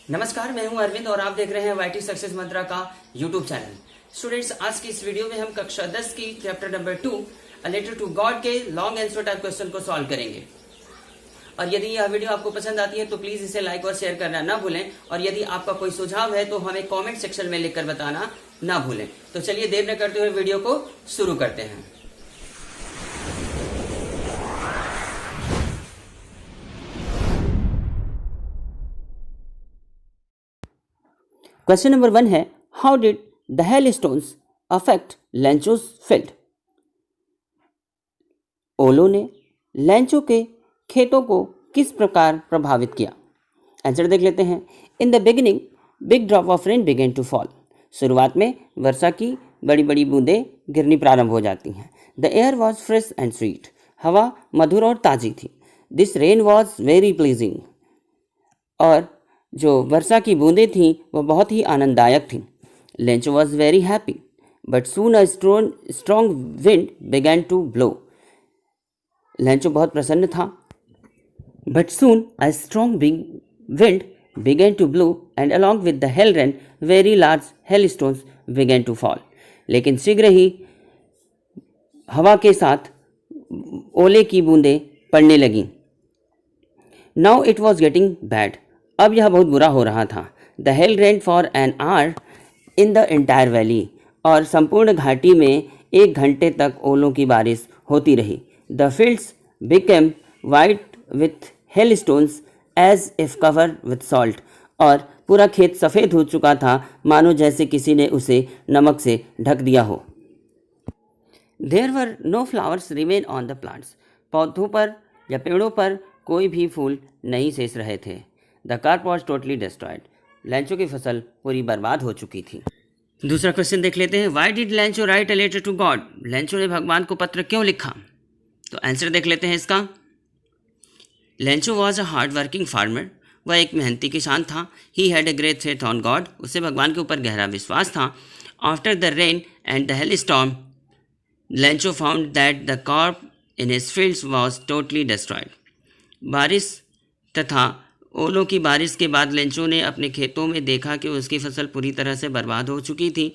नमस्कार, मैं हूं अरविंद और आप देख रहे हैं वाईटी सक्सेस मंत्रा का यूट्यूब चैनल। स्टूडेंट्स, आज की इस वीडियो में हम कक्षा 10 की chapter number 2 a letter to God के लॉन्ग आंसर टाइप क्वेश्चन को सॉल्व करेंगे। और यदि यह वीडियो आपको पसंद आती है तो प्लीज इसे लाइक और शेयर करना ना भूलें, और यदि आपका कोई सुझाव है तो हमें कॉमेंट सेक्शन में लिखकर बताना ना भूलें। तो चलिए देर न करते हुए वीडियो को शुरू करते हैं। क्वेश्चन नंबर 1 है, how did the hailstones affect Lencho's field? ओलों ने लेंचो के खेतों को किस प्रकार प्रभावित किया? आंसर देख लेते हैं। In the beginning big drop of rain began to fall. शुरुआत में वर्षा की बड़ी बड़ी बूंदें गिरनी प्रारंभ हो जाती हैं। The air was fresh and sweet. हवा मधुर और ताज़ी थी। This rain was very pleasing. और जो वर्षा की बूंदें थीं वह बहुत ही आनंददायक थीं। Lencho was very happy but soon a strong wind began to blow. Lencho बहुत प्रसन्न था, but soon a strong wind began to blow and along with the hail rain very large hail stones began to fall. लेकिन शीघ्र ही हवा के साथ ओले की बूंदें पड़ने लगीं। Now it was getting bad. अब यह बहुत बुरा हो रहा था। The hail rain for an hour in the entire valley. और संपूर्ण घाटी में 1 घंटे तक ओलों की बारिश होती रही। The fields became white with hail stones as if cover with salt. और पूरा खेत सफ़ेद हो चुका था, मानो जैसे किसी ने उसे नमक से ढक दिया हो। There were no flowers remain on the plants. पौधों पर या पेड़ों पर कोई भी फूल नहीं शेष रहे थे। The crop was totally destroyed. Lencho की फसल पूरी बर्बाद हो चुकी थी। दूसरा क्वेश्चन देख लेते हैं। Why did Lencho write a letter to God? Lencho ने भगवान को पत्र क्यों लिखा? तो आंसर देख लेते हैं इसका। Lencho was a hard working farmer. वह एक मेहनती किसान था। He had a great faith on God. उसे भगवान के ऊपर गहरा विश्वास था। After the rain and the hell storm Lencho found that the crop in his fields was totally destroyed. बारिश तथा ओलों की बारिश के बाद लेंचो ने अपने खेतों में देखा कि उसकी फसल पूरी तरह से बर्बाद हो चुकी थी।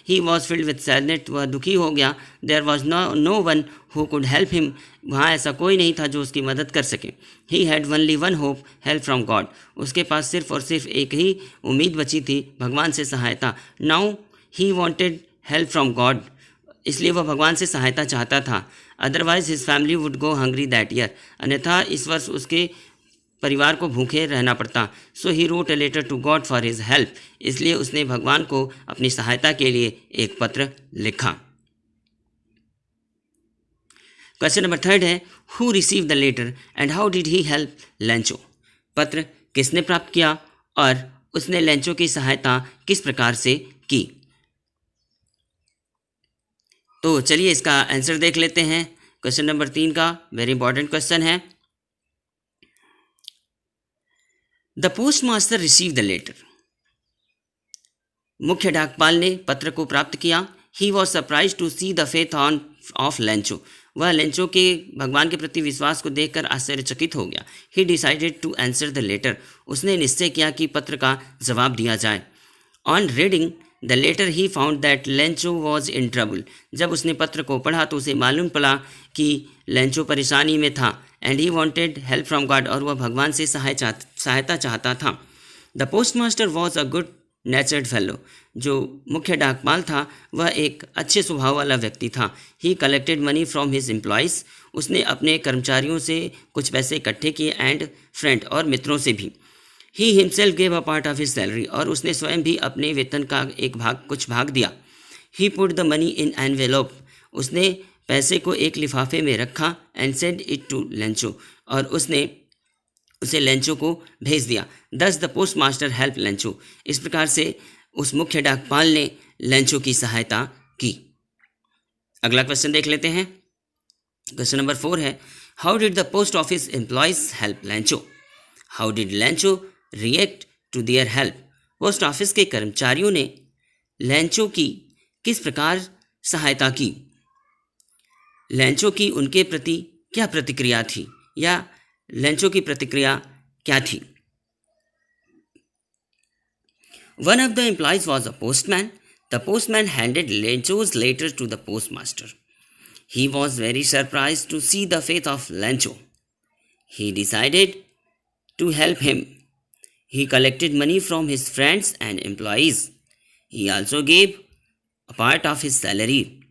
He was filled with sadness. वह दुखी हो गया। There was no one who could help him. वहाँ ऐसा कोई नहीं था जो उसकी मदद कर सके। He had only one hope, help from God. उसके पास सिर्फ और सिर्फ एक ही उम्मीद बची थी, भगवान से सहायता। Now he wanted help from God. इसलिए वह भगवान से सहायता चाहता था। Otherwise his family would go hungry that year. अन्यथा इस वर्ष उसके परिवार को भूखे रहना पड़ता। So he wrote a letter to God for his help. इसलिए उसने भगवान को अपनी सहायता के लिए एक पत्र लिखा। क्वेश्चन नंबर 3 है, who receive the letter and how did he help Lencho? पत्र किसने प्राप्त किया और उसने लेंचो की सहायता किस प्रकार से की? तो चलिए इसका आंसर देख लेते हैं। क्वेश्चन नंबर 3 का वेरी इंपॉर्टेंट क्वेश्चन है। The post master receive the letter. मुख्य डाकपाल ने पत्र को प्राप्त किया। He was surprise to see the faith on of Lencho. वह लेंचो के भगवान के प्रति विश्वास को देखकर आश्चर्यचकित हो गया। He decided to answer the letter. उसने निश्चय किया कि पत्र का जवाब दिया जाए। On reading the letter he found that Lencho was in trouble. जब उसने पत्र को पढ़ा तो उसे मालूम पड़ा कि लेंचो परेशानी में था। And he wanted help from God. और वह भगवान से सहायता चाहता था। The post master was a good नेचर्ड fellow. जो मुख्य डाकपाल था वह एक अच्छे स्वभाव वाला व्यक्ति था। ही collected money from his employees. उसने अपने कर्मचारियों से कुछ पैसे इकट्ठे किए एंड फ्रेंड और मित्रों से भी। He himself gave a part of his salary. और उसने स्वयं भी अपने वेतन का कुछ भाग दिया। He put the money in envelope. उसने पैसे को एक लिफाफे में रखा and send it to Lencho. और उसने उसे लेंचो को भेज दिया। Thus the post master help Lencho. इस प्रकार से उस मुख्य डाकपाल ने लेंचो की सहायता की। अगला क्वेश्चन देख लेते हैं। क्वेश्चन नंबर 4 है, how did the post office employees help Lencho? How did Lencho react to their help? Post office के कर्मचारियों ने लेंचो की किस प्रकार सहायता की? लेंचो की उनके प्रति क्या प्रतिक्रिया थी, या लेंचो की प्रतिक्रिया क्या थी? One of the employees was a postman. The postman handed Lencho's letter to the postmaster. He was very surprised to see the face of Lencho. He decided to help him. He collected money from his friends and employees. He also gave a part of his salary,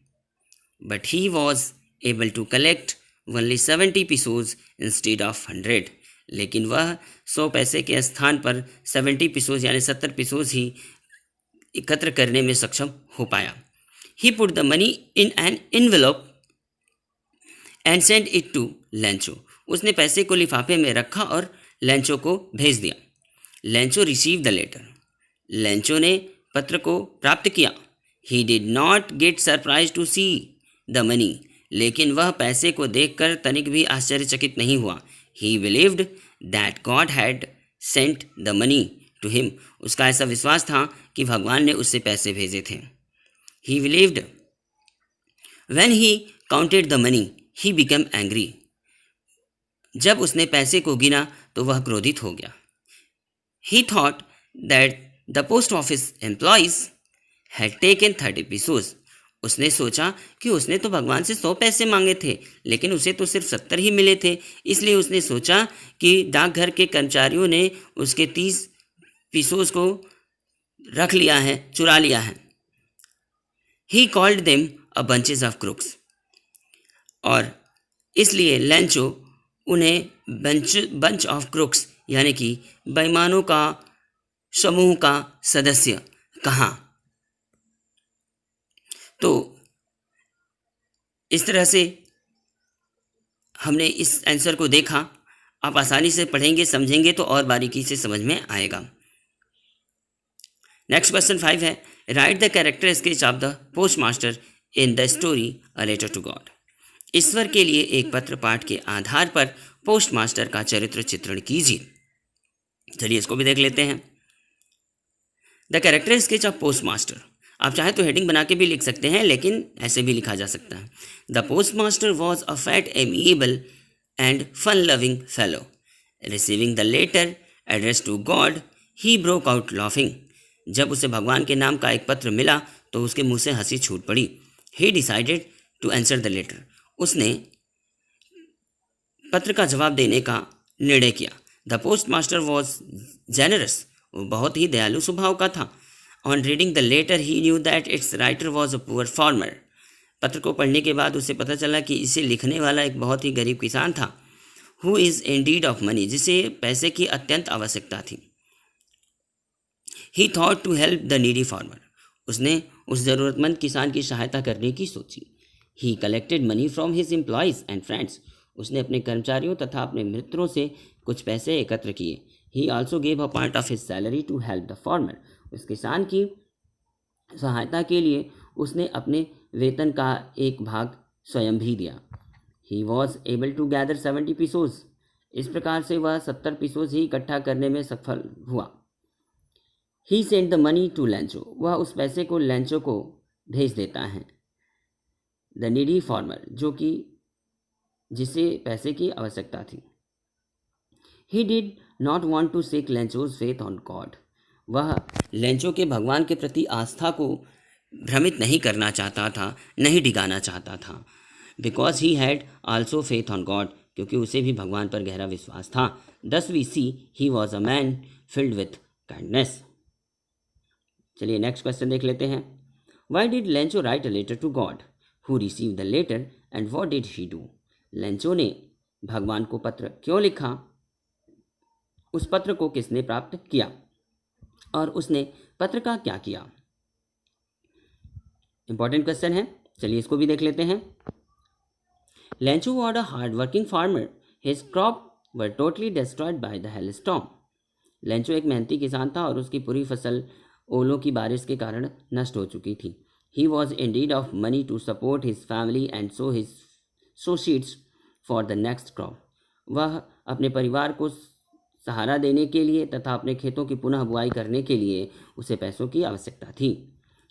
but he was able to collect only 70 pesos instead of 100. लेकिन वह 100 पैसे के स्थान पर 70 pesos यानी 70 pesos ही एकत्र करने में सक्षम हो पाया. He put the money in an envelope and sent it to Lencho. उसने पैसे को लिफाफे में रखा और लेंचो को भेज दिया. Lencho receive the letter. Lencho ने पत्र को प्राप्त किया. He did not get surprised to see the money. लेकिन वह पैसे को देखकर तनिक भी आश्चर्यचकित नहीं हुआ. He believed that God had sent the money to him. उसका ऐसा विश्वास था कि भगवान ने उससे पैसे भेजे थे. He believed. When he counted the money, he became angry. जब उसने पैसे को गिना तो वह क्रोधित हो गया. He thought that the post office employees had taken 30 pesos. उसने सोचा कि उसने तो भगवान से 100 पैसे मांगे थे, लेकिन उसे तो सिर्फ 70 ही मिले थे. इसलिए उसने सोचा कि डाकघर के कर्मचारियों ने उसके 30 pesos को रख लिया है, चुरा लिया है. He called them a bunches of crooks. और इसलिए लेंचो उन्हें बंच ऑफ क्रुक्स यानी कि बेईमानों का समूह का सदस्य कहा. तो इस तरह से हमने इस आंसर को देखा. आप आसानी से पढ़ेंगे, समझेंगे तो और बारीकी से समझ में आएगा. नेक्स्ट क्वेश्चन 5 है, write the character sketch of the postmaster in the story a letter to God. ईश्वर के लिए एक पत्र पाठ के आधार पर पोस्टमास्टर का चरित्र चित्रण कीजिए. चलिए इसको भी देख लेते हैं. The character sketch of postmaster. आप चाहे तो हेडिंग बना के भी लिख सकते हैं, लेकिन ऐसे भी लिखा जा सकता है. The postmaster was a fat, amiable and fun loving fellow. Receiving the letter address to God he broke out laughing. जब उसे भगवान के नाम का एक पत्र मिला तो उसके मुंह से हंसी छूट पड़ी. He decided to answer the letter. उसने पत्र का जवाब देने का निर्णय किया. The postmaster was generous. वो बहुत ही दयालु स्वभाव का था. On reading the letter he knew that its writer was a poor farmer. पत्र को पढ़ने के बाद उसे पता चला कि इसे लिखने वाला एक बहुत ही गरीब किसान था. Who is in need of money. जिसे पैसे की अत्यंत आवश्यकता थी. He thought to help the needy farmer. उसने उस ज़रूरतमंद किसान की सहायता करने की सोची. He collected money from his employees and friends. उसने अपने कर्मचारियों तथा अपने मित्रों से कुछ पैसे एकत्र किए. He also gave a part of his salary to help the farmer. उस किसान की सहायता के लिए उसने अपने वेतन का एक भाग स्वयं भी दिया. He was able to gather 70 pesos. इस प्रकार से वह 70 pesos ही इकट्ठा करने में सफल हुआ. He send the money to Lencho. वह उस पैसे को लेंचो को भेज देता है. द नीडी फार्मर, जो कि जिसे पैसे की आवश्यकता थी. He did not want to seek Lencho's faith on God. वह लेंचो के भगवान के प्रति आस्था को भ्रमित नहीं करना चाहता था, नहीं डिगाना चाहता था. Because he had also faith on God. क्योंकि उसे भी भगवान पर गहरा विश्वास था. Thus we see he was a man filled with kindness. चलिए नेक्स्ट क्वेश्चन देख लेते हैं. Why did Lencho write a letter to God who receive the letter and what did he do. Lencho ने भगवान को पत्र क्यों लिखा, उस पत्र को किसने प्राप्त किया और उसने पत्र का क्या किया. इंपॉर्टेंट क्वेश्चन है. चलिए इसको भी देख लेते हैं. Lencho was a hard working farmer. His crop were totally destroyed by the hell storm. Lencho एक मेहनती किसान था और उसकी पूरी फसल ओलों की बारिश के कारण नष्ट हो चुकी थी. He was in need of money to support his family and sow seeds for the next crop. वह अपने परिवार को सहारा देने के लिए तथा अपने खेतों की पुनः बुआई करने के लिए उसे पैसों की आवश्यकता थी.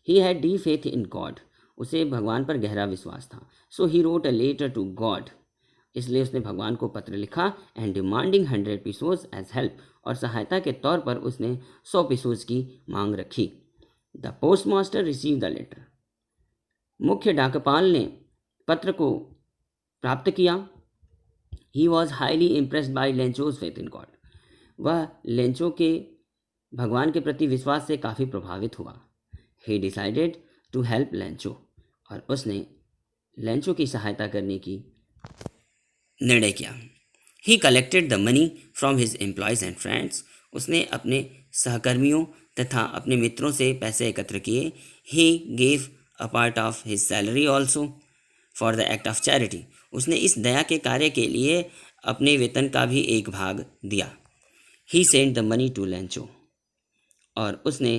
He had the faith in God. उसे भगवान पर गहरा विश्वास था. So he wrote a letter to God. इसलिए उसने भगवान को पत्र लिखा and demanding 100 pesos as help, और सहायता के तौर पर उसने 100 पीसोज की मांग रखी। The post master receive the letter, मुख्य डाकपाल ने पत्र को प्राप्त किया। He was highly impressed by Lencho's faith in God, वह लेंचो के भगवान के प्रति विश्वास से काफ़ी प्रभावित हुआ। He decided to help Lencho, और उसने लेंचो की सहायता करने की निर्णय किया। He collected the money from his employees and friends, उसने अपने सहकर्मियों तथा अपने मित्रों से पैसे एकत्र किए। He gave a part of his salary also for the act of charity, उसने इस दया के कार्य के लिए अपने वेतन का भी एक भाग दिया। He send the money to Lencho, और उसने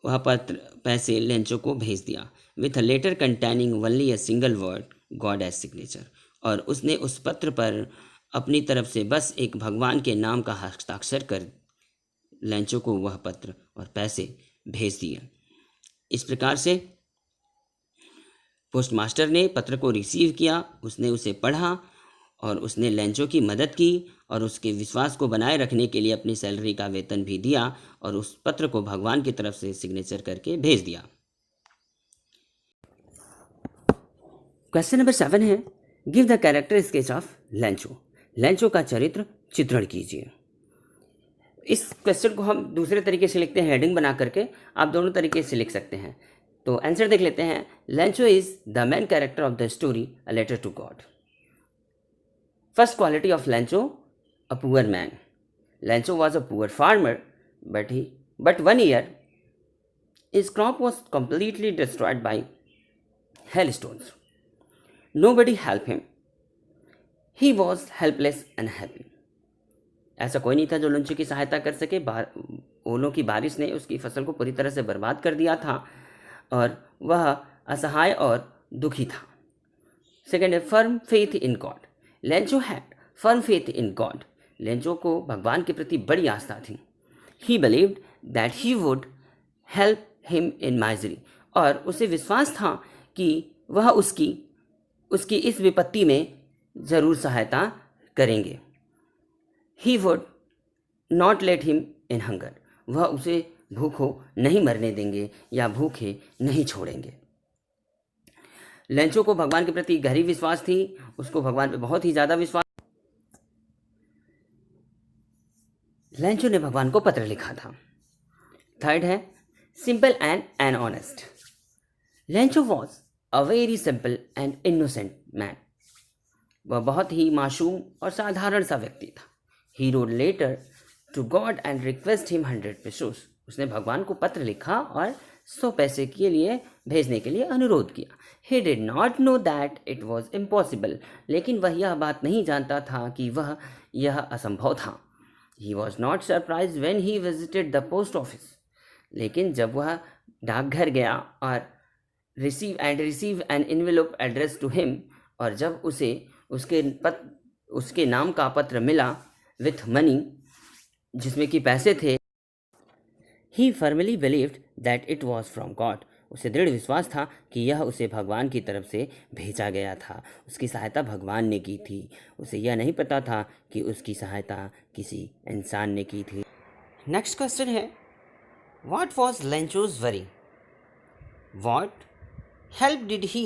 वह पत्र पैसे लेंचो को भेज दिया। With a letter containing only a single word God as signature, और उसने उस पत्र पर अपनी तरफ से बस एक भगवान के नाम का हस्ताक्षर कर लेंचो को वह पत्र और पैसे भेज दिए। इस प्रकार से पोस्टमास्टर ने पत्र को रिसीव किया, उसने उसे पढ़ा और उसने लेंचो की मदद की और उसके विश्वास को बनाए रखने के लिए अपनी सैलरी का वेतन भी दिया और उस पत्र को भगवान की तरफ से सिग्नेचर करके भेज दिया। क्वेश्चन नंबर 7 है, give the character sketch of Lencho, Lencho का चरित्र चित्रण कीजिए। इस क्वेश्चन को हम दूसरे तरीके से लिखते हैं, हेडिंग बना करके, आप दोनों तरीके से लिख सकते हैं। तो आंसर देख लेते हैं। Lencho is the main character of the story a letter to God. First quality of Lencho, a poor man. Lencho was a poor farmer, but 1 year his crop was completely destroyed by hailstones. Nobody helped him. He was helpless and happy. ऐसा कोई नहीं था जो Lencho की सहायता कर सके। ओलों की बारिश ने उसकी फसल को पूरी तरह से बर्बाद कर दिया था और वह असहाय और दुखी था। सेकेंड है firm faith in God. Lencho had firm faith in God. Lencho को भगवान के प्रति बड़ी आस्था थी। ही believed that he would help him in misery, और उसे विश्वास था कि वह उसकी इस विपत्ति में ज़रूर सहायता करेंगे। He would not let him in hunger, वह उसे भूखों नहीं मरने देंगे या भूखे नहीं छोड़ेंगे। लेंचो को भगवान के प्रति गहरी विश्वास थी, उसको भगवान पे बहुत ही ज़्यादा विश्वास। लेंचो ने भगवान को पत्र लिखा था। थर्ड है simple and honest. Lencho was a very simple and innocent man, वह बहुत ही मासूम और साधारण सा व्यक्ति था। He wrote letter to God and request him 100 pesos, उसने भगवान को पत्र लिखा और 100 पैसे के लिए भेजने के लिए अनुरोध किया। ही did not know that it was impossible, लेकिन वह यह बात नहीं जानता था कि वह यह असंभव था। He was not surprise when he visited the post office, लेकिन जब वह डाकघर गया और receive an envelope address to him, और जब उसे उसके नाम का पत्र मिला विथ मनी, जिसमें कि पैसे थे, he firmly believed that it was from God, उसे दृढ़ विश्वास था कि यह उसे भगवान की तरफ से भेजा गया था। उसकी सहायता भगवान ने की थी, उसे यह नहीं पता था कि उसकी सहायता किसी इंसान ने की थी। नेक्स्ट क्वेश्चन है, what was Lencho's worry? What help did he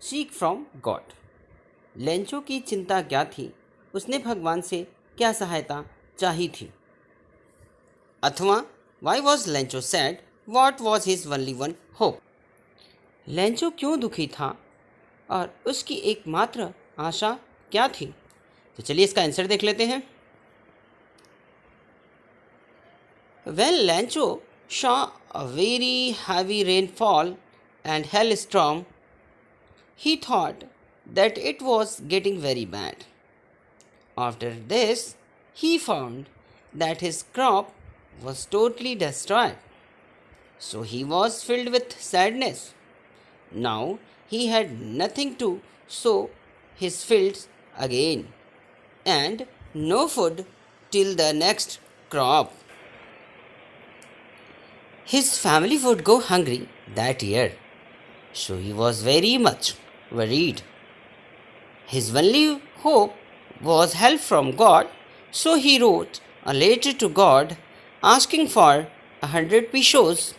seek from God? Lencho की चिंता क्या थी? उसने भगवान से क्या सहायता चाही थी? अथवा why was Lencho sad? What was his only one hope? Lencho क्यों दुखी था और उसकी एकमात्र आशा क्या थी? तो चलिए इसका आंसर देख लेते हैं। When Lancho saw a very heavy rainfall and hailstorm, he thought that it was getting very bad. After this, he found that his crop was totally destroyed. So he was filled with sadness. Now he had nothing to sow his fields again, and no food till the next crop. His family would go hungry that year, so he was very much worried. His only hope was help from God, so he wrote a letter to God asking for 100 pesos